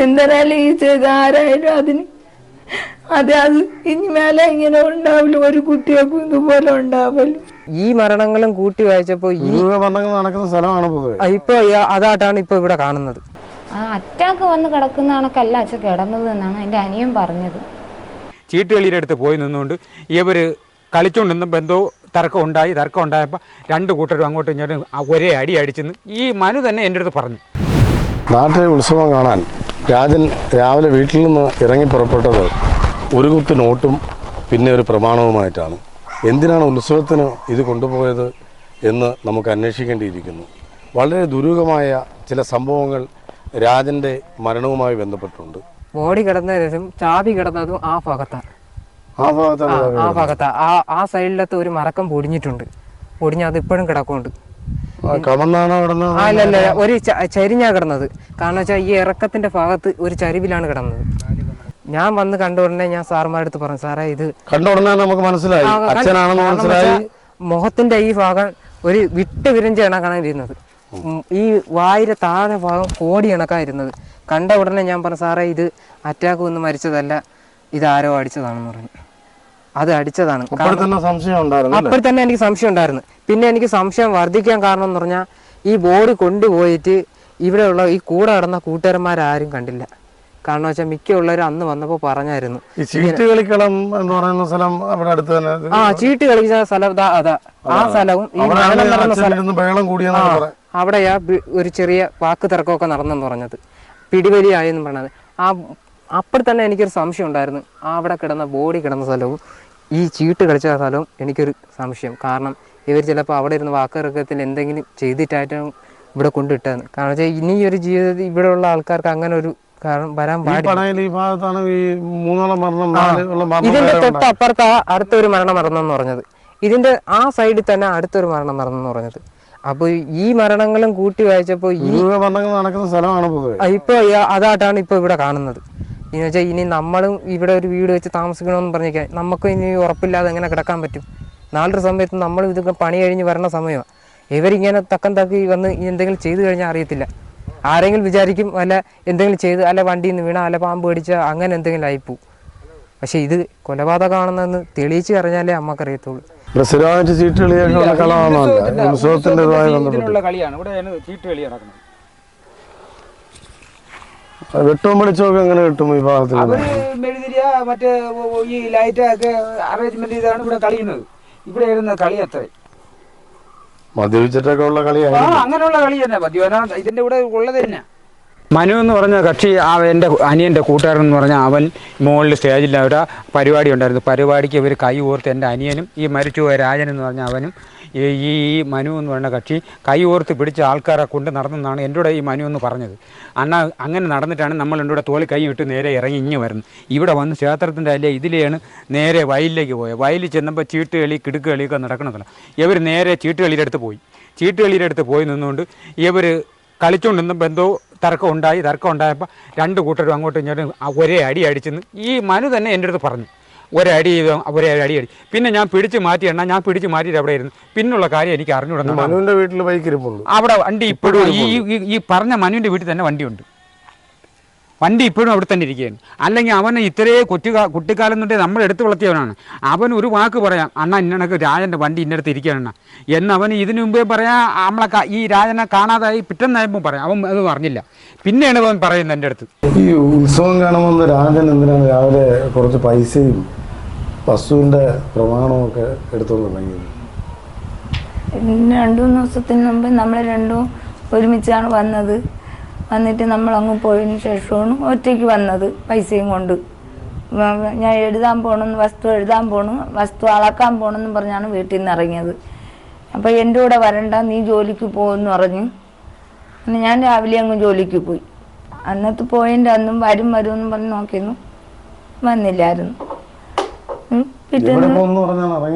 എന്തായാലും ഈ ചെയ്ത ആരായാലും അതിന് അത് ഇനി മേലെ ഇങ്ങനെ ഉണ്ടാവില്ല, ഒരു കുട്ടികൾക്കും ഇതുപോലെ ഉണ്ടാവില്ല. ഈ മരണങ്ങളും കൂട്ടി വായിച്ചപ്പോ ഈ മരണങ്ങൾ നടക്കുന്ന സ്ഥലമാണ് ഇപ്പൊ അതായിട്ടാണ് ഇപ്പൊ ഇവിടെ കാണുന്നത്. ആ അറ്റാക്ക് വന്ന് കിടക്കുന്ന കണക്കല്ല അച്ഛൻ കിടന്നത് എന്നാണ് എൻ്റെ അനിയൻ പറഞ്ഞത്. ചീട്ടുകളിയുടെ അടുത്ത് പോയി നിന്നുകൊണ്ട് ഇവർ കളിച്ചുകൊണ്ടിരുന്നപ്പോൾ എന്തോ തർക്കം ഉണ്ടായപ്പോൾ രണ്ട് കൂട്ടരും അങ്ങോട്ടും ഇങ്ങോട്ടും ഒരേ അടി അടിച്ചെന്ന് ഈ മനു തന്നെ എൻ്റെ അടുത്ത് പറഞ്ഞു. നാട്ടിലെ ഉത്സവം കാണാൻ രാജൻ രാവിലെ വീട്ടിൽ നിന്ന് ഇറങ്ങി പുറപ്പെട്ടത് ഒരു കുത്ത് നോട്ടും പിന്നെ ഒരു പ്രമാണവുമായിട്ടാണ്. എന്തിനാണ് ഉത്സവത്തിന് ഇത് കൊണ്ടുപോയത് എന്ന് നമുക്ക് അന്വേഷിക്കേണ്ടിയിരിക്കുന്നു. വളരെ ദുരൂഹമായ ചില സംഭവങ്ങൾ രാജൻ്റെ മരണവുമായി ബന്ധപ്പെട്ടുണ്ട്. ബോഡി കിടന്നതും ചാവി കിടന്നതും ആ ഭാഗത്താണ്. ആ സൈഡിലത്തെ ഒരു മറക്കം പൊടിഞ്ഞിട്ടുണ്ട്. പൊടിഞ്ഞ് അത് ഇപ്പോഴും കിടക്കുന്നുണ്ട്. അല്ലല്ല, ഒരു ചരിഞ്ഞാ കിടന്നത്. കാരണം വെച്ചാൽ ഈ ഇറക്കത്തിന്റെ ഭാഗത്ത് ഒരു ചരിവിലാണ് കിടന്നത്. ഞാൻ വന്ന് കണ്ട ഉടനെ ഞാൻ സാറുമാരുടെ അടുത്ത് പറഞ്ഞു, സാറേ ഇത് കണ്ട ഉടനെ നമുക്ക് മനസ്സിലായി അച്ഛനാണെന്ന് മനസ്സിലായി. മുഖത്തിന്റെ ഈ ഭാഗം ഒരു വിട്ട് വിരഞ്ച കണക്കാണ് ഇരുന്നത്. ഈ വായിലെ താഴെ ഭാഗം കോടി കണക്കായിരുന്നത്. കണ്ട ഉടനെ ഞാൻ പറഞ്ഞു, സാറേ ഇത് അറ്റാക്ക് വന്ന് മരിച്ചതല്ല, ഇതാരോ അടിച്ചതാണെന്ന് പറഞ്ഞു. അത് അടിച്ചതാണ്. അപ്പോൾ തന്നെ എനിക്ക് സംശയം ഉണ്ടായിരുന്നു. പിന്നെ എനിക്ക് സംശയം വർദ്ധിക്കാൻ കാരണം എന്ന് പറഞ്ഞാൽ ഈ ബോഡി കൊണ്ടുപോയിട്ട് ഇവിടെയുള്ള ഈ കൂടെ കിടന്ന കൂട്ടുകാരന്മാരാരും കണ്ടില്ല. കാരണം വെച്ചാൽ മിക്കുള്ളവരും അന്ന് വന്നപ്പോൾ പറഞ്ഞായിരുന്നു ചീട്ട് കളിക്കളം എന്ന് പറയുന്ന സ്ഥലം അവിടെ അടുത്ത് തന്നെ. ചീട്ട് കളിച്ച സ്ഥലം അതാ. ആ സ്ഥലവും ഈ മരണം നടന്ന സ്ഥലം അവിടെയാ ഒരു ചെറിയ വാക്ക് തർക്കമൊക്കെ നടന്നെന്ന് പറഞ്ഞത്, പിടിവലിയായെന്ന് പറഞ്ഞത്. അപ്പോൾ തന്നെ എനിക്കൊരു സംശയം ഉണ്ടായിരുന്നു. അവിടെ കിടന്ന ബോഡി കിടന്ന സ്ഥലവും ഈ ചീട്ട് കളിച്ച സ്ഥലവും എനിക്കൊരു സംശയം. കാരണം ഇവർ ചിലപ്പോൾ അവിടെ ഇരുന്ന് വാക്കിറക്കത്തിൽ എന്തെങ്കിലും ചെയ്തിട്ടായിട്ടും ഇവിടെ കൊണ്ടിട്ടതെന്ന്. കാരണം വെച്ചാൽ ഇനി ഒരു ജീവിതത്തിൽ ഇവിടെയുള്ള ആൾക്കാർക്ക് അങ്ങനെ ഒരു കാരണം വരാൻ പാടില്ല. ഇതിന്റെ തൊട്ടപ്പുറത്ത് അടുത്തൊരു മരണം നടന്നെന്ന് പറഞ്ഞത്. ഇതിന്റെ ആ സൈഡിൽ തന്നെ അടുത്തൊരു മരണം നടന്നെന്ന് പറഞ്ഞത്. അപ്പൊ ഈ മരണങ്ങളും കൂട്ടി വായിച്ചപ്പോ ഈ മരണങ്ങൾ നടക്കുന്ന സ്ഥലമാണ് ഇപ്പൊ അതായിട്ടാണ് ഇപ്പൊ ഇവിടെ കാണുന്നത്. എന്ന് വെച്ചാൽ ഇനി നമ്മളും ഇവിടെ ഒരു വീട് വെച്ച് താമസിക്കണമെന്ന് പറഞ്ഞേക്കാൻ നമുക്ക് ഇനി ഉറപ്പില്ലാതെ എങ്ങനെ കിടക്കാൻ പറ്റും? നാളൊരു സമയത്ത് നമ്മൾ ഇതൊക്കെ പണി കഴിഞ്ഞ് വരണ സമയമാണ്. ഇവരിങ്ങനെ തക്കം തക്കി വന്ന് എന്തെങ്കിലും ചെയ്തു കഴിഞ്ഞാൽ അറിയത്തില്ല. ആരെങ്കിലും വിചാരിക്കും അല്ല എന്തെങ്കിലും ചെയ്ത് അല്ല വണ്ടിയിൽ നിന്ന് വീണ അല്ല പാമ്പ് കടിച്ച അങ്ങനെ എന്തെങ്കിലും ആയിപ്പോവും. പക്ഷെ ഇത് കൊലപാതകമാണെന്ന് തെളിയിച്ച് അറിഞ്ഞാലേ അമ്മക്കറിയത്തുള്ളൂ. കളിയാണ് ഇവിടെ ചീട്ട് കളി നടക്കുന്നത്. വെട്ടവും വെളിച്ചമൊക്കെ എങ്ങനെ കിട്ടും ഈ ഭാഗത്ത്? മെഴുതിരിയ മറ്റേ ഈ ലൈറ്റ് ഒക്കെ അറേഞ്ച്മെന്റ് ചെയ്താണ് ഇവിടെ കളിയുന്നത്. ഇവിടെ ഇരുന്ന കളി അത്ര മദ്യപിച്ചിട്ടൊക്കെ ഉള്ള കളിയാണ്. അങ്ങനെയുള്ള കളി തന്നെ മദ്യപാനം ഇതിന്റെ കൂടെ ഉള്ളത് തന്നെ. മനു എന്ന് പറഞ്ഞ കക്ഷി എൻ്റെ അനിയൻ്റെ കൂട്ടുകാരൻ എന്ന് പറഞ്ഞാൽ അവൻ മുകളിൽ സ്റ്റേജിൽ അവിടെ പരിപാടി ഉണ്ടായിരുന്നു. പരിപാടിക്ക് ഇവർ കൈ ഓർത്ത് എൻ്റെ അനിയനും ഈ മരിച്ചുപോയ രാജൻ എന്ന് പറഞ്ഞ അവനും ഈ മനു എന്ന് പറയുന്ന കക്ഷി കൈ ഓർത്ത് പിടിച്ച ആൾക്കാരെ കൊണ്ട് നടന്നെന്നാണ് എൻ്റെ കൂടെ ഈ മനു എന്ന് പറഞ്ഞത്. അങ്ങനെ നടന്നിട്ടാണ് നമ്മൾ എൻ്റെ കൂടെ തോളി കൈ ഇട്ട് നേരെ ഇറങ്ങി ഇങ്ങ് വരുന്നത്. ഇവിടെ വന്ന് ക്ഷേത്രത്തിൻ്റെ അല്ലേ ഇതിലെയാണ് നേരെ വയലിലേക്ക് പോയത്. വയലിൽ ചെന്നപ്പോൾ ചീട്ടുകളി കിടുക്ക് കളിയൊക്കെ നടക്കണതല്ല. ഇവർ നേരെ ചീട്ടുകളിയുടെ അടുത്ത് പോയി നിന്നുകൊണ്ട് ഇവർ കളിച്ചുകൊണ്ടിരുന്നപ്പോൾ എന്തോ തർക്കം ഉണ്ടായപ്പോൾ രണ്ട് കൂട്ടരും അങ്ങോട്ടും ഇങ്ങോട്ടും ഒരേ അടി അടിച്ചെന്ന് ഈ മനു തന്നെ എൻ്റെ അടുത്ത് പറഞ്ഞു. ഒരേ അടി പിന്നെ ഞാൻ പിടിച്ച് മാറ്റിയിട്ട് അവിടെ ഇരുന്നു. പിന്നുള്ള കാര്യം എനിക്ക് അറിഞ്ഞുകൂടുന്നു. മനുവിന്റെ വീട്ടിൽ ബൈക്കിരിപ്പുണ്ട്. അവിടെ വണ്ടി ഇപ്പോഴും ഈ പറഞ്ഞ മനുവിൻ്റെ വീട്ടിൽ തന്നെ വണ്ടി ഇപ്പോഴും അവിടെ തന്നെ ഇരിക്കുകയാണ്. അല്ലെങ്കിൽ അവന് ഇത്രയേ കുട്ടിക്കാലം തൊട്ടേ നമ്മൾ എടുത്തു വളർത്തിയവനാണ്. അവൻ ഒരു വാക്ക് പറയാം, അണ്ണ ഇന്നണക്ക് രാജൻ്റെ വണ്ടി ഇന്നടുത്ത് ഇരിക്കുകയാണ് എന്ന് അവന് ഇതിനു മുമ്പേ പറയാം. നമ്മളെ ഈ രാജനെ കാണാതായി പിറ്റന്നായപ്പോൾ പറയാം. അവൻ അത് പറഞ്ഞില്ല. പിന്നെയാണ് അവൻ പറയുന്നത് എൻ്റെ അടുത്ത്. ഈ ഉത്സവം കാണുമ്പോൾ രാജൻ എന്തിനാണ് രാവിലെ കുറച്ച് പൈസയും വസ്തുവിൻ്റെ പ്രമാണവും ഒക്കെ എടുത്തുകൊണ്ട് തുടങ്ങിയത്? 2-3 ദിവസത്തിന് മുമ്പ് നമ്മൾ രണ്ടും ഒരുമിച്ചാണ് വന്നത്. വന്നിട്ട് നമ്മളങ്ങ് പോയതിന് ശേഷമാണ് ഒറ്റയ്ക്ക് വന്നത് പൈസയും കൊണ്ട്. ഞാൻ എഴുതാൻ പോകണമെന്ന് വസ്തു അളക്കാൻ പോകണമെന്ന് പറഞ്ഞാണ് വീട്ടിൽ നിന്ന് ഇറങ്ങിയത്. അപ്പോൾ എൻ്റെ കൂടെ വരണ്ട, നീ ജോലിക്ക് പോകുമെന്ന് പറഞ്ഞു. ഞാൻ രാവിലെ അങ്ങ് ജോലിക്ക് പോയി. അന്നത്തെ പോയതിൻ്റെ അന്നും വരുമെന്ന് പറഞ്ഞ് നോക്കിയിരുന്നു, വന്നില്ലായിരുന്നു. പിറ്റേന്ന്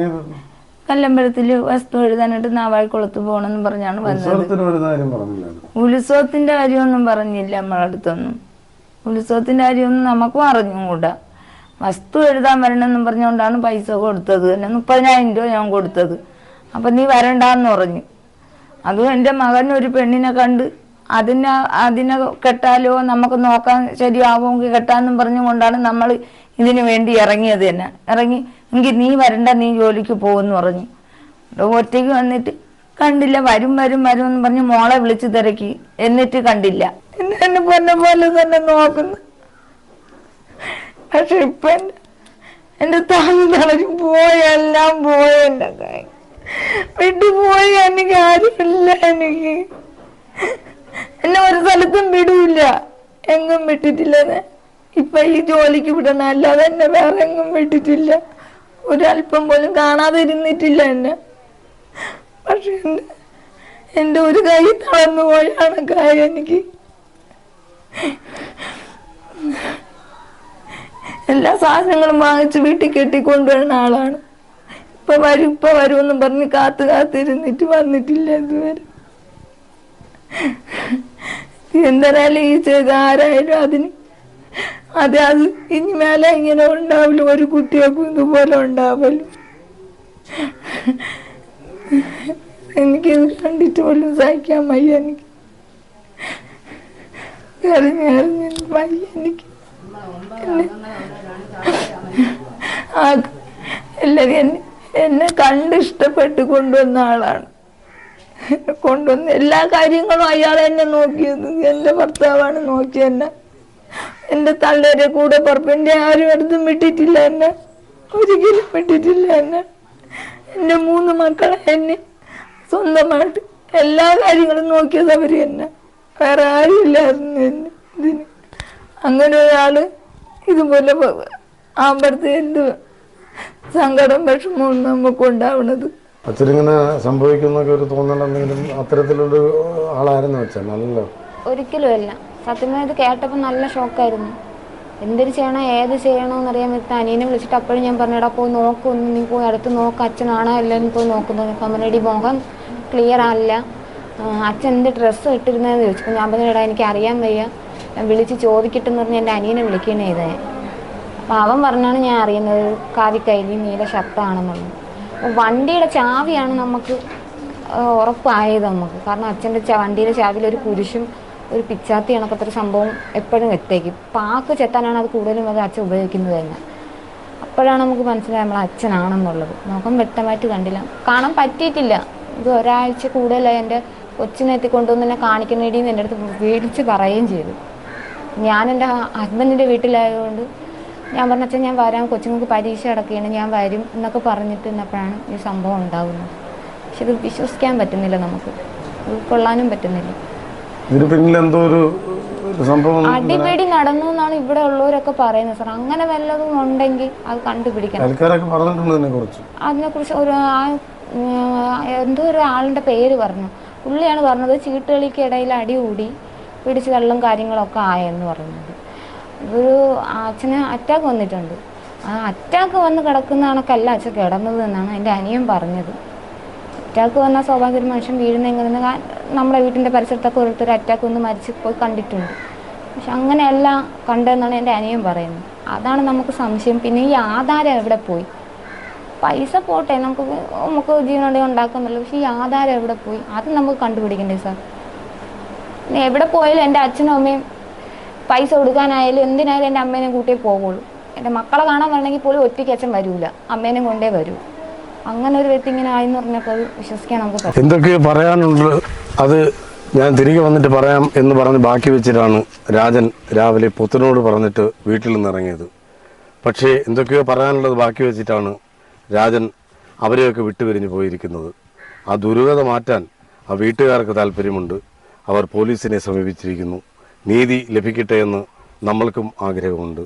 കല്ലമ്പലത്തിൽ വസ്തു എഴുതാനായിട്ട് നാവായിക്കുളത്ത് പോകണമെന്ന് പറഞ്ഞാണ് വന്നത്. ഉത്സവത്തിന്റെ കാര്യമൊന്നും പറഞ്ഞില്ല നമ്മളടുത്തൊന്നും. ഉത്സവത്തിന്റെ കാര്യമൊന്നും നമുക്കും അറിഞ്ഞുകൂടാ. വസ്തു എഴുതാൻ വരണമെന്നും പറഞ്ഞുകൊണ്ടാണ് പൈസ കൊടുത്തത്. തന്നെ 30,000 രൂപ ഞാൻ കൊടുത്തത്. അപ്പം നീ വരണ്ടാന്ന് പറഞ്ഞു. അതും എൻ്റെ മകൻ ഒരു പെണ്ണിനെ കണ്ട് അതിനെ കെട്ടാലോ നമുക്ക് നോക്കാൻ ശരിയാവുമെങ്കിൽ കെട്ടാന്നും പറഞ്ഞുകൊണ്ടാണ് നമ്മൾ ഇതിനു വേണ്ടി ഇറങ്ങിയത് തന്നെ. ഇറങ്ങി എങ്കിൽ നീ വരണ്ട, നീ ജോലിക്ക് പോകുമെന്ന് പറഞ്ഞു. ഒറ്റയ്ക്ക് വന്നിട്ട് കണ്ടില്ല. വരും എന്ന് പറഞ്ഞ് മോളെ വിളിച്ചു തിരക്കി, എന്നിട്ട് കണ്ടില്ല. എന്നെ പൊന്നെ പോലെ തന്നെ നോക്കുന്നു. പക്ഷെ ഇപ്പൊ എന്റെ തളരും പോയെല്ലാം പോയ, എന്റെ കൈ വിട്ടുപോയി. എനിക്ക് ആരുമില്ല. എനിക്ക് എന്നെ ഒരു സ്ഥലത്തും വിടൂല, എങ്ങും വിട്ടിട്ടില്ല. ഇപ്പൊ ഈ ജോലിക്ക് വിടണ, അല്ലാതെ എന്നെ വേറെ എങ്ങും വിട്ടിട്ടില്ല. ഒരല്പം പോലും കാണാതെ ഇരുന്നിട്ടില്ല എന്നെ. പക്ഷെ എന്റെ ഒരു കൈ തളർന്നു പോയാണ് കായ. എനിക്ക് എല്ലാ സാധനങ്ങളും വാങ്ങിച്ച് വീട്ടിൽ കെട്ടിക്കൊണ്ടുവരുന്ന ആളാണ്. ഇപ്പൊ വരുമെന്നും പറഞ്ഞ് കാത്തിരുന്നിട്ട് വന്നിട്ടില്ല ഇതുവരെ. എന്തായാലും ഈ ചെയ്ത ആരായാലും അത് ഇനി മേലെ ഇങ്ങനെ ഉണ്ടാവില്ല. ഒരു കുട്ടികൾക്കും ഇതുപോലെ ഉണ്ടാവില്ല. എനിക്കിത് കണ്ടിട്ട് പോലും സഹിക്കാൻ വയ്യ. എനിക്ക് വയ്യ. എനിക്ക് എല്ലാവരും എന്നെ കണ്ട് ഇഷ്ടപ്പെട്ട് കൊണ്ടുവന്ന ആളാണ്. കൊണ്ടുവന്ന് എല്ലാ കാര്യങ്ങളും അയാൾ എന്നെ നോക്കിയത്. എൻ്റെ ഭർത്താവാണ് നോക്കിയെന്നെ. എൻ്റെ തള്ളേരെ കൂടെ പുറപ്പെൻ്റെ ആരും അടുത്തും വിട്ടിട്ടില്ല എന്നെ, ഒരിക്കലും വിട്ടിട്ടില്ല എന്നെ. എൻ്റെ 3 മക്കളെ എന്നെ സ്വന്തമായിട്ട് എല്ലാ കാര്യങ്ങളും നോക്കിയത് അവർ തന്നെ. വേറെ ആരും ഇല്ലായിരുന്നു എന്നെ ഇതിന്. അങ്ങനെ ഒരാള് ഇതുപോലെ ആകുമ്പോഴത്തെ എന്ത് സങ്കടം വിഷമവും നമുക്ക് ഉണ്ടാവുന്നത്. അച്ഛനിങ്ങനെ സംഭവിക്കുന്നൊക്കെ ഒരു തോന്നലെന്തെങ്കിലും അത്തരത്തിലൊരു ആളായിരുന്നു അച്ഛൻ? അല്ലല്ലോ, ഒരിക്കലും അല്ല. സത്യമായി ഇത് കേട്ടപ്പോൾ നല്ല ഷോക്കായിരുന്നു. എന്തൊരു ചെയ്യണം, ഏത് ചെയ്യണമെന്ന് അറിയാൻ പറ്റുന്ന അനിയനെ വിളിച്ചിട്ട് അപ്പോഴും ഞാൻ പറഞ്ഞിടാ പോയി നോക്കൊന്ന്, നീ പോയി അടുത്ത് നോക്ക്, അച്ഛനാണോ അല്ലെന്ന് പോയി നോക്കുന്നത്. കമ്മനടി മുഖം ക്ലിയർ ആല്ല, അച്ഛൻ എന്ത് ഡ്രസ്സ് ഇട്ടിരുന്നതെന്ന് ചോദിച്ചു. ഞാൻ പറഞ്ഞിടാ എനിക്ക് അറിയാൻ വയ്യ, ഞാൻ വിളിച്ച് ചോദിക്കട്ടെന്ന് പറഞ്ഞ് എൻ്റെ അനിയനെ വിളിക്കണേ ചെയ്തേ. അപ്പം അവൻ പറഞ്ഞാണ് ഞാൻ അറിയുന്നത് കാവിക്കൈലി നീല ഷർട്ടാണെന്നുള്ളത്. വണ്ടിയുടെ ചാവിയാണ് നമുക്ക് ഉറപ്പായത് നമുക്ക്. കാരണം അച്ഛൻ്റെ വണ്ടിയുടെ ചാവിയിൽ ഒരു കുരിശും ഒരു പിച്ചാത്തി കണക്കത്തൊരു സംഭവം എപ്പോഴും എത്തേക്കും. പാക്ക് ചെത്താനാണ് അത് കൂടുതലും അത് അച്ഛൻ ഉപയോഗിക്കുന്നത് തന്നെ. അപ്പോഴാണ് നമുക്ക് മനസ്സിലായത് നമ്മളെ അച്ഛനാണെന്നുള്ളത്. മുഖം വ്യക്തമായിട്ട് കണ്ടില്ല, കാണാൻ പറ്റിയിട്ടില്ല. ഇത് ഒരാഴ്ച കൂടുതലായി എൻ്റെ കൊച്ചിനെ എത്തിക്കൊണ്ടുവന്ന് എന്നെ കാണിക്കുന്നതിന് എൻ്റെ അടുത്ത് വിളിച്ച് പറയുകയും ചെയ്തു. ഞാൻ എൻ്റെ ഹസ്ബൻഡിൻ്റെ വീട്ടിലായതുകൊണ്ട് ഞാൻ പറഞ്ഞ അച്ഛൻ ഞാൻ വരാം, കൊച്ചുങ്ങൾക്ക് പരീക്ഷ അടക്കുകയാണ്, ഞാൻ വരും എന്നൊക്കെ പറഞ്ഞിട്ട് നിന്നപ്പോഴാണ് ഈ സംഭവം ഉണ്ടാകുന്നത്. പക്ഷെ ഇത് വിശ്വസിക്കാൻ പറ്റുന്നില്ല, നമുക്ക് ഉൾക്കൊള്ളാനും പറ്റുന്നില്ല. അടിപിടി നടന്നു എന്നാണ് ഇവിടെ ഉള്ളവരൊക്കെ പറയുന്നത് സാർ. അങ്ങനെ വല്ലതും ഉണ്ടെങ്കിൽ അത് കണ്ടുപിടിക്കണം. അതിനെക്കുറിച്ച് എന്തോ ഒരു ആളിൻ്റെ പേര് പറഞ്ഞു. പുള്ളിയാണ് പറഞ്ഞത് ചീട്ടുകളിക്കിടയിൽ അടികൂടി പിടിച്ച് വെള്ളം കാര്യങ്ങളൊക്കെ ആയെന്ന് പറയുന്നത്. ഒരു അച്ഛന് അറ്റാക്ക് വന്നിട്ടുണ്ട്. ആ അറ്റാക്ക് വന്ന് കിടക്കുന്ന കണക്കല്ല അച്ഛൻ കിടന്നത് എന്നാണ് എൻ്റെ അനിയൻ പറഞ്ഞത്. അറ്റാക്ക് വന്നാൽ സ്വാഭാവിക ഒരു മനുഷ്യൻ വീഴുന്ന എങ്ങനെ നമ്മുടെ വീട്ടിൻ്റെ പരിസരത്തൊക്കെ ഓരോരുത്തർ അറ്റാക്ക് വന്ന് മരിച്ച് പോയി കണ്ടിട്ടുണ്ട്. പക്ഷെ അങ്ങനെയല്ല കണ്ടതെന്നാണ് എൻ്റെ അനിയൻ പറയുന്നത്. അതാണ് നമുക്ക് സംശയം. പിന്നെ ഈ ആധാരം എവിടെ പോയി? പൈസ പോട്ടെ, നമുക്ക് ജീവനുണ്ടെങ്കിൽ ഉണ്ടാക്കുമല്ലോ, പക്ഷെ ഈ ആധാരം എവിടെ പോയി അത് നമുക്ക് കണ്ടുപിടിക്കണ്ടേ സാർ? പിന്നെ എവിടെ പോയാലും എൻ്റെ അച്ഛനും അമ്മയും പൈസ കൊടുക്കാനായാലും എന്തിനായാലും എൻ്റെ അമ്മേനെ കൂട്ടിയേ പോകുള്ളൂ. എൻ്റെ മക്കളെ കാണാൻ വരണമെങ്കിൽ പോലും ഒറ്റയ്ക്ക് അച്ഛൻ വരൂല, അമ്മേനെ കൊണ്ടേ വരൂ. അങ്ങനെ ഒരു വ്യക്തി ഇങ്ങനെ ആയെന്ന് പറഞ്ഞപ്പോൾ അത് വിശ്വസിക്കാൻ നമുക്ക് പറ്റും. എന്തൊക്കെയോ പറയാനുണ്ട്, അത് ഞാൻ തിരികെ വന്നിട്ട് പറയാം എന്ന് പറഞ്ഞ് ബാക്കി വെച്ചിട്ടാണ് രാജൻ രാവിലെ പുത്രനോട് പറഞ്ഞിട്ട് വീട്ടിൽ നിന്ന് ഇറങ്ങിയത്. പക്ഷേ എന്തൊക്കെയോ പറയാനുള്ളത് ബാക്കി വെച്ചിട്ടാണ് രാജൻ അവരെയൊക്കെ വിട്ടുപിരിഞ്ഞ് പോയിരിക്കുന്നത്. ആ ദുരൂഹത മാറ്റാൻ ആ വീട്ടുകാർക്ക് താല്പര്യമുണ്ട്. അവർ പോലീസിനെ സമീപിച്ചിരിക്കുന്നു. നീതി ലഭിക്കട്ടെ എന്ന് നമ്മൾക്കും ആഗ്രഹമുണ്ട്.